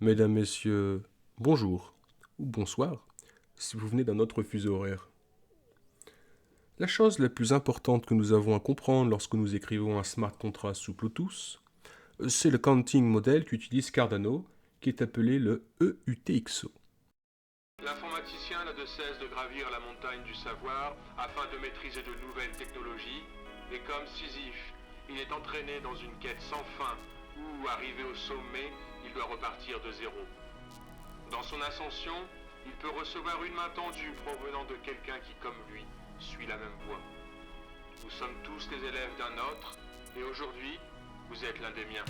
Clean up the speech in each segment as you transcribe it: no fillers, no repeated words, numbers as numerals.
Mesdames, Messieurs, bonjour ou bonsoir, si vous venez d'un autre fuseau horaire. La chose la plus importante que nous avons à comprendre lorsque nous écrivons un smart contract sous Bluetooth, c'est le counting model qu'utilise Cardano, qui est appelé le EUTXO. L'informaticien n'a de cesse de gravir la montagne du savoir afin de maîtriser de nouvelles technologies, et comme Sisyphe, il est entraîné dans une quête sans fin où, arrivé au sommet, il doit repartir de zéro. Dans son ascension, il peut recevoir une main tendue provenant de quelqu'un qui, comme lui, suit la même voie. Nous sommes tous les élèves d'un autre, et aujourd'hui, vous êtes l'un des miens.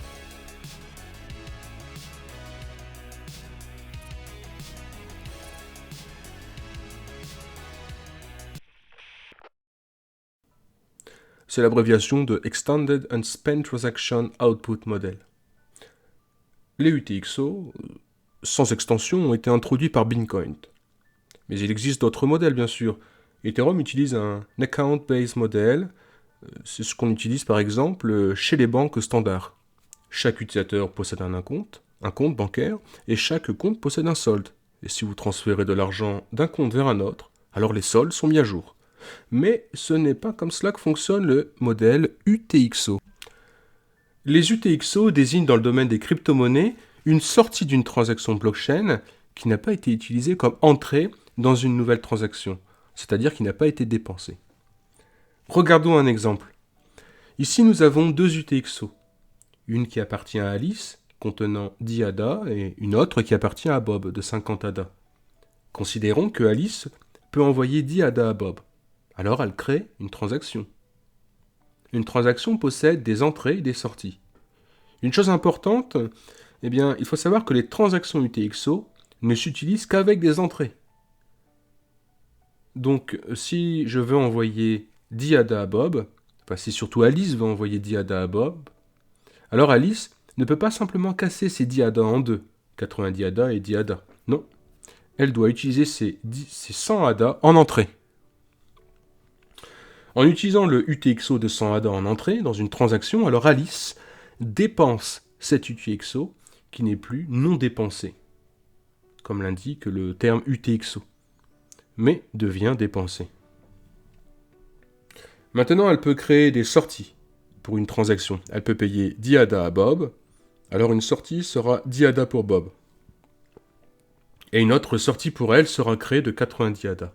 C'est l'abréviation de Extended Unspent Transaction Output Model. Les UTXO, sans extension, ont été introduits par Bitcoin. Mais il existe d'autres modèles, bien sûr. Ethereum utilise un account-based model. C'est ce qu'on utilise par exemple chez les banques standards. Chaque utilisateur possède un compte bancaire, et chaque compte possède un solde. Et si vous transférez de l'argent d'un compte vers un autre, alors les soldes sont mis à jour. Mais ce n'est pas comme cela que fonctionne le modèle UTXO. Les UTXO désignent dans le domaine des crypto-monnaies une sortie d'une transaction blockchain qui n'a pas été utilisée comme entrée dans une nouvelle transaction, c'est-à-dire qui n'a pas été dépensée. Regardons un exemple. Ici, nous avons deux UTXO. Une qui appartient à Alice, contenant 10 ADA, et une autre qui appartient à Bob, de 50 ADA. Considérons que Alice peut envoyer 10 ADA à Bob. Alors elle crée une transaction. Une transaction possède des entrées et des sorties. Une chose importante, il faut savoir que les transactions UTXO ne s'utilisent qu'avec des entrées. Donc, si je veux envoyer 10 ADA à Bob, si surtout Alice veut envoyer 10 ADA à Bob, alors Alice ne peut pas simplement casser ses 10 ADA en deux, 90 ADA et 10 ADA. Non, elle doit utiliser ses 100 ADA en entrée. En utilisant le UTXO de 100 ADA en entrée dans une transaction, alors Alice dépense cet UTXO qui n'est plus non dépensé, comme l'indique le terme UTXO, mais devient dépensé. Maintenant, elle peut créer des sorties pour une transaction. Elle peut payer 10 ADA à Bob, alors une sortie sera 10 ADA pour Bob. Et une autre sortie pour elle sera créée de 90 ADA.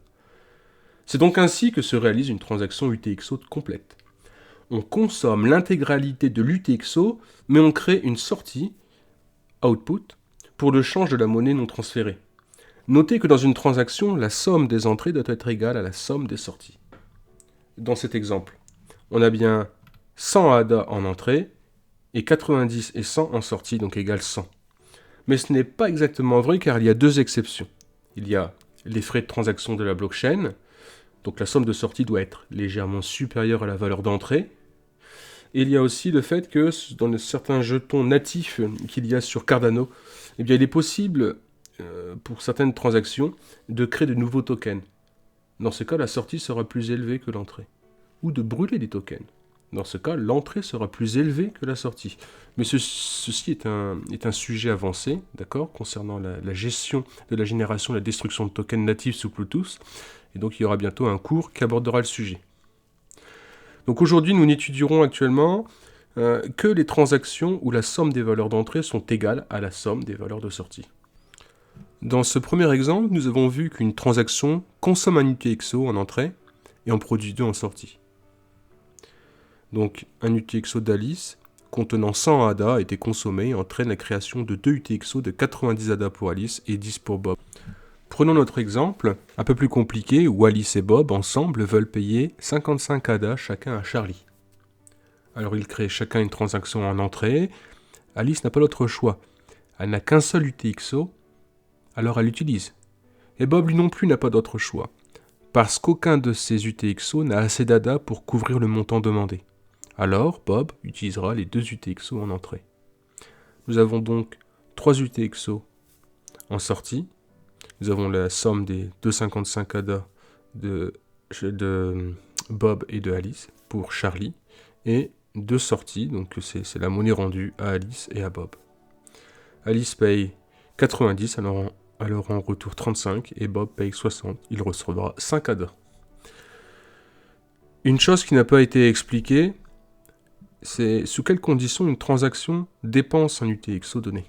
C'est donc ainsi que se réalise une transaction UTXO complète. On consomme l'intégralité de l'UTXO, mais on crée une sortie, output, pour le change de la monnaie non transférée. Notez que dans une transaction, la somme des entrées doit être égale à la somme des sorties. Dans cet exemple, on a bien 100 ADA en entrée et 90 et 100 en sortie, donc égale 100. Mais ce n'est pas exactement vrai car il y a deux exceptions. Il y a les frais de transaction de la blockchain, donc la somme de sortie doit être légèrement supérieure à la valeur d'entrée. Et il y a aussi le fait que dans certains jetons natifs qu'il y a sur Cardano, il est possible, pour certaines transactions, de créer de nouveaux tokens. Dans ce cas, la sortie sera plus élevée que l'entrée. Ou de brûler des tokens. Dans ce cas, l'entrée sera plus élevée que la sortie. Mais ceci est un sujet avancé, d'accord, concernant la gestion de la génération et la destruction de tokens natifs sous Bluetooth. Et donc il y aura bientôt un cours qui abordera le sujet. Donc aujourd'hui, nous n'étudierons actuellement que les transactions où la somme des valeurs d'entrée sont égales à la somme des valeurs de sortie. Dans ce premier exemple, nous avons vu qu'une transaction consomme un UTXO en entrée et en produit 2 en sortie. Donc un UTXO d'Alice contenant 100 ADA a été consommé et entraîne la création de 2 UTXO de 90 ADA pour Alice et 10 pour Bob. Prenons notre exemple, un peu plus compliqué, où Alice et Bob, ensemble, veulent payer 55 ADA chacun à Charlie. Alors ils créent chacun une transaction en entrée. Alice n'a pas d'autre choix. Elle n'a qu'un seul UTXO, alors elle l'utilise. Et Bob lui non plus n'a pas d'autre choix, parce qu'aucun de ces UTXO n'a assez d'ADA pour couvrir le montant demandé. Alors Bob utilisera les 2 UTXO en entrée. Nous avons donc 3 UTXO en sortie. Nous avons la somme des 2,55 ADA de Bob et de Alice pour Charlie, et 2 sorties, donc c'est la monnaie rendue à Alice et à Bob. Alice paye 90, alors en retour 35, et Bob paye 60, il recevra 5 ADA. Une chose qui n'a pas été expliquée, c'est sous quelles conditions une transaction dépense un UTXO donné.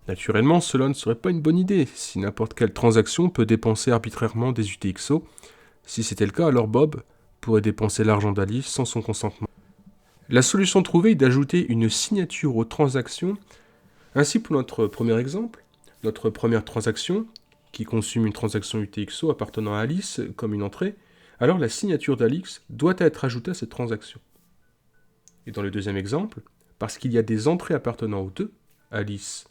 Naturellement, cela ne serait pas une bonne idée, si n'importe quelle transaction peut dépenser arbitrairement des UTXO. Si c'était le cas, alors Bob pourrait dépenser l'argent d'Alice sans son consentement. La solution trouvée est d'ajouter une signature aux transactions. Ainsi, pour notre premier exemple, notre première transaction, qui consomme une transaction UTXO appartenant à Alice comme une entrée, alors la signature d'Alice doit être ajoutée à cette transaction. Et dans le deuxième exemple, parce qu'il y a des entrées appartenant aux deux, Alice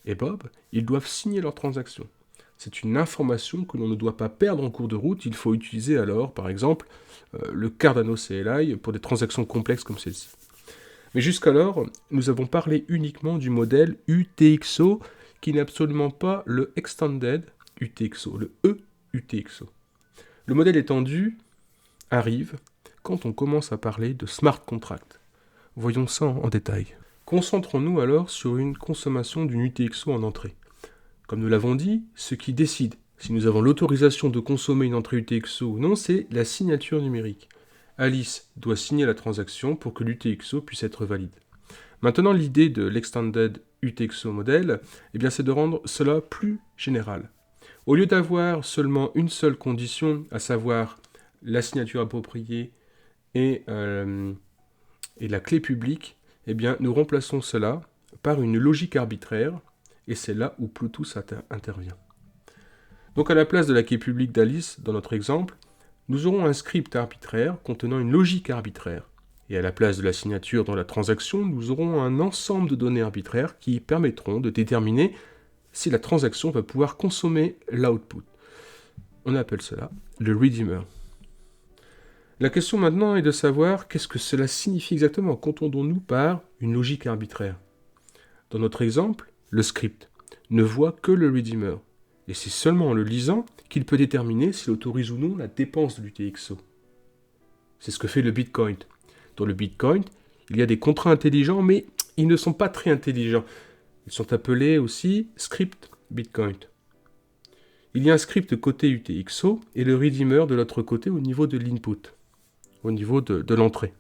et Bob, ils doivent signer leur transaction. C'est une information que l'on ne doit pas perdre en cours de route. Il faut utiliser alors, par exemple, le Cardano CLI pour des transactions complexes comme celle-ci. Mais jusqu'alors, nous avons parlé uniquement du modèle UTXO qui n'est absolument pas le Extended UTXO, le EUTXO. Le modèle étendu arrive quand on commence à parler de smart contract. Voyons ça en détail. Concentrons-nous alors sur une consommation d'une UTXO en entrée. Comme nous l'avons dit, ce qui décide si nous avons l'autorisation de consommer une entrée UTXO ou non, c'est la signature numérique. Alice doit signer la transaction pour que l'UTXO puisse être valide. Maintenant, l'idée de l'Extended UTXO modèle, c'est de rendre cela plus général. Au lieu d'avoir seulement une seule condition, à savoir la signature appropriée et la clé publique, nous remplaçons cela par une logique arbitraire, et c'est là où Bluetooth intervient. Donc à la place de la clé publique d'Alice, dans notre exemple, nous aurons un script arbitraire contenant une logique arbitraire. Et à la place de la signature dans la transaction, nous aurons un ensemble de données arbitraires qui permettront de déterminer si la transaction va pouvoir consommer l'output. On appelle cela le redeemer. La question maintenant est de savoir qu'est-ce que cela signifie exactement. Qu'entendons-nous par une logique arbitraire? Dans notre exemple, le script ne voit que le redeemer. Et c'est seulement en le lisant qu'il peut déterminer s'il autorise ou non la dépense de l'UTXO. C'est ce que fait le Bitcoin. Dans le Bitcoin, il y a des contrats intelligents, mais ils ne sont pas très intelligents. Ils sont appelés aussi script Bitcoin. Il y a un script côté UTXO et le redeemer de l'autre côté au niveau de l'input, au niveau de l'entrée.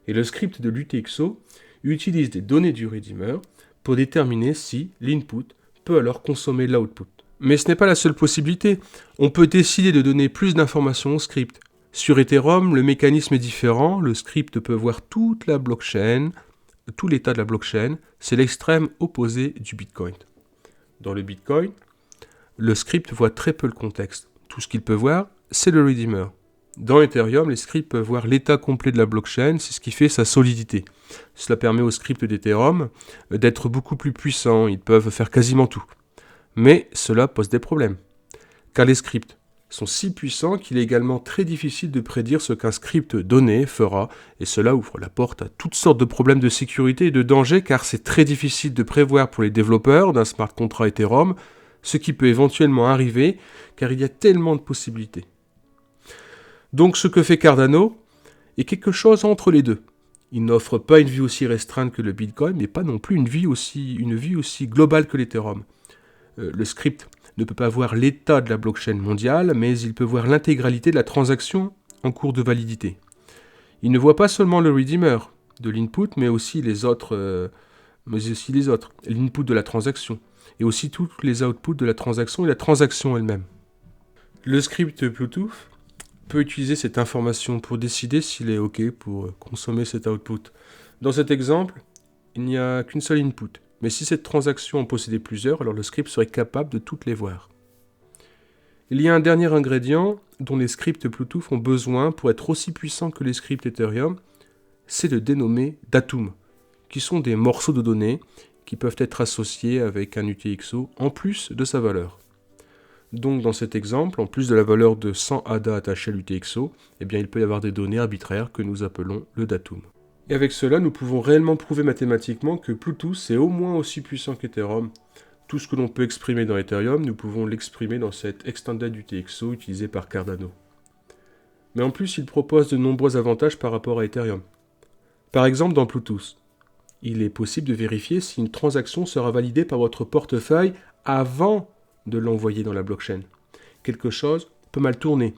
Et le script de l'UTXO utilise des données du redeemer pour déterminer si l'input peut alors consommer l'output. Mais ce n'est pas la seule possibilité. On peut décider de donner plus d'informations au script. Sur Ethereum, le mécanisme est différent. Le script peut voir toute la blockchain, tout l'état de la blockchain. C'est l'extrême opposé du Bitcoin. Dans le Bitcoin, le script voit très peu le contexte. Tout ce qu'il peut voir, c'est le redeemer. Dans Ethereum, les scripts peuvent voir l'état complet de la blockchain, c'est ce qui fait sa solidité. Cela permet aux scripts d'Ethereum d'être beaucoup plus puissants, ils peuvent faire quasiment tout. Mais cela pose des problèmes, car les scripts sont si puissants qu'il est également très difficile de prédire ce qu'un script donné fera, et cela ouvre la porte à toutes sortes de problèmes de sécurité et de danger, car c'est très difficile de prévoir pour les développeurs d'un smart contract Ethereum ce qui peut éventuellement arriver, car il y a tellement de possibilités. Donc ce que fait Cardano est quelque chose entre les deux. Il n'offre pas une vie aussi restreinte que le Bitcoin, mais pas non plus une vie aussi globale que l'Ethereum. Le script ne peut pas voir l'état de la blockchain mondiale, mais il peut voir l'intégralité de la transaction en cours de validité. Il ne voit pas seulement le redeemer de l'input, mais aussi les autres, l'input de la transaction, et aussi tous les outputs de la transaction et la transaction elle-même. Le script Bluetooth peut utiliser cette information pour décider s'il est OK pour consommer cet output. Dans cet exemple, il n'y a qu'une seule input. Mais si cette transaction en possédait plusieurs, alors le script serait capable de toutes les voir. Il y a un dernier ingrédient dont les scripts Bluetooth ont besoin pour être aussi puissants que les scripts Ethereum, c'est de dénommer datum, qui sont des morceaux de données qui peuvent être associés avec un UTXO en plus de sa valeur. Donc dans cet exemple, en plus de la valeur de 100 ADA attachée à l'UTXO, il peut y avoir des données arbitraires que nous appelons le datum. Et avec cela, nous pouvons réellement prouver mathématiquement que Bluetooth est au moins aussi puissant qu'Ethereum. Tout ce que l'on peut exprimer dans Ethereum, nous pouvons l'exprimer dans cette Extended UTXO utilisée par Cardano. Mais en plus, il propose de nombreux avantages par rapport à Ethereum. Par exemple, dans Bluetooth, il est possible de vérifier si une transaction sera validée par votre portefeuille avant de l'envoyer dans la blockchain. Quelque chose peut mal tourner.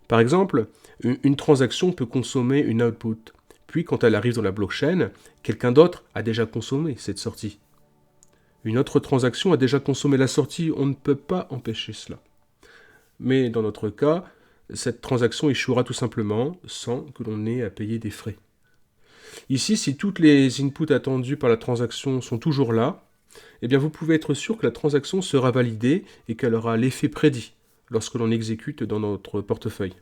Par exemple, une transaction peut consommer une output. Puis, quand elle arrive dans la blockchain, quelqu'un d'autre a déjà consommé cette sortie. Une autre transaction a déjà consommé la sortie, on ne peut pas empêcher cela. Mais dans notre cas, cette transaction échouera tout simplement sans que l'on ait à payer des frais. Ici, si toutes les inputs attendus par la transaction sont toujours là, eh bien vous pouvez être sûr que la transaction sera validée et qu'elle aura l'effet prédit lorsque l'on exécute dans notre portefeuille.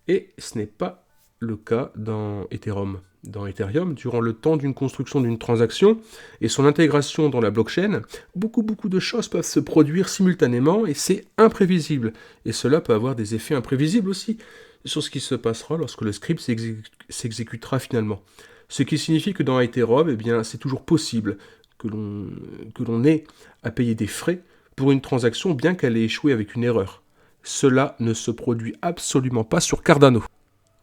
Et ce n'est pas le cas dans Ethereum. Dans Ethereum, durant le temps d'une construction d'une transaction et son intégration dans la blockchain, beaucoup de choses peuvent se produire simultanément et c'est imprévisible. Et cela peut avoir des effets imprévisibles aussi sur ce qui se passera lorsque le script s'exécutera finalement. Ce qui signifie que dans Ethereum, eh bien, c'est toujours possible que l'on ait à payer des frais pour une transaction bien qu'elle ait échoué avec une erreur. Cela ne se produit absolument pas sur Cardano.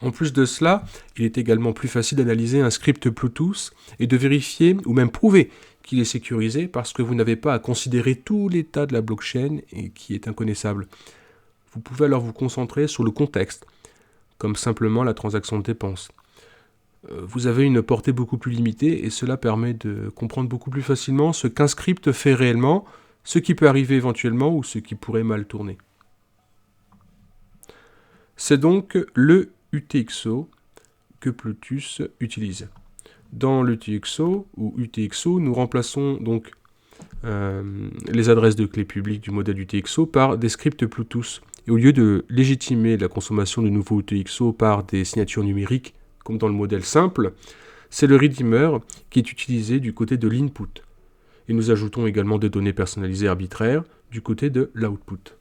En plus de cela, il est également plus facile d'analyser un script Bluetooth et de vérifier ou même prouver qu'il est sécurisé parce que vous n'avez pas à considérer tout l'état de la blockchain et qui est inconnaissable. Vous pouvez alors vous concentrer sur le contexte, comme simplement la transaction de dépense. Vous avez une portée beaucoup plus limitée et cela permet de comprendre beaucoup plus facilement ce qu'un script fait réellement, ce qui peut arriver éventuellement ou ce qui pourrait mal tourner. C'est donc le UTXO que Plutus utilise. Dans l'UTXO ou UTXO, nous remplaçons donc les adresses de clés publiques du modèle UTXO par des scripts Bluetooth. Et au lieu de légitimer la consommation de nouveaux UTXO par des signatures numériques, comme dans le modèle simple, c'est le redeemer qui est utilisé du côté de l'input. Et nous ajoutons également des données personnalisées arbitraires du côté de l'output.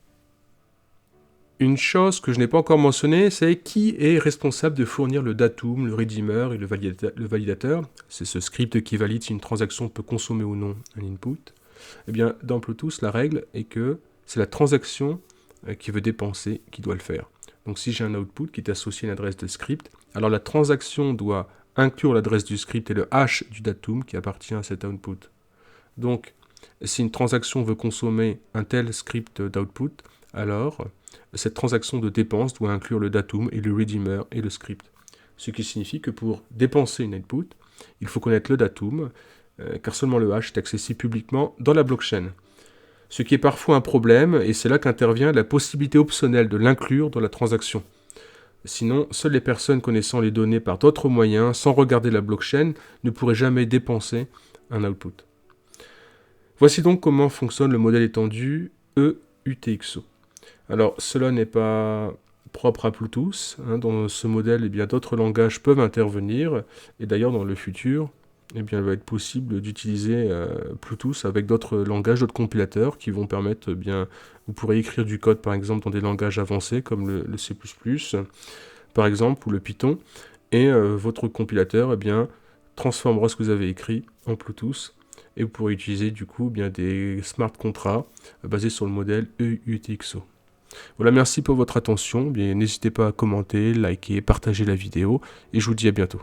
Une chose que je n'ai pas encore mentionnée, c'est qui est responsable de fournir le datum, le redeemer et le validateur. C'est ce script qui valide si une transaction peut consommer ou non un input. Eh bien, dans Bluetooth, la règle est que c'est la transaction qui veut dépenser qui doit le faire. Donc si j'ai un output qui est associé à une adresse de script, alors la transaction doit inclure l'adresse du script et le hash du datum qui appartient à cet output. Donc, si une transaction veut consommer un tel script d'output, alors cette transaction de dépense doit inclure le datum et le redeemer et le script. Ce qui signifie que pour dépenser une input, il faut connaître le datum, car seulement le hash est accessible publiquement dans la blockchain. Ce qui est parfois un problème, et c'est là qu'intervient la possibilité optionnelle de l'inclure dans la transaction. Sinon, seules les personnes connaissant les données par d'autres moyens, sans regarder la blockchain, ne pourraient jamais dépenser un output. Voici donc comment fonctionne le modèle étendu EUTXO. Alors, cela n'est pas propre à Bluetooth. Dans ce modèle, eh bien, d'autres langages peuvent intervenir. Et d'ailleurs, dans le futur, eh bien, il va être possible d'utiliser Bluetooth avec d'autres langages, d'autres compilateurs qui vont permettre, eh bien, vous pourrez écrire du code, par exemple, dans des langages avancés comme le C++, par exemple, ou le Python. Et votre compilateur, eh bien, transformera ce que vous avez écrit en Bluetooth. Et vous pourrez utiliser, du coup, eh bien, des smart contrats basés sur le modèle EUTXO. Voilà, merci pour votre attention. Bien, n'hésitez pas à commenter, liker, partager la vidéo et je vous dis à bientôt.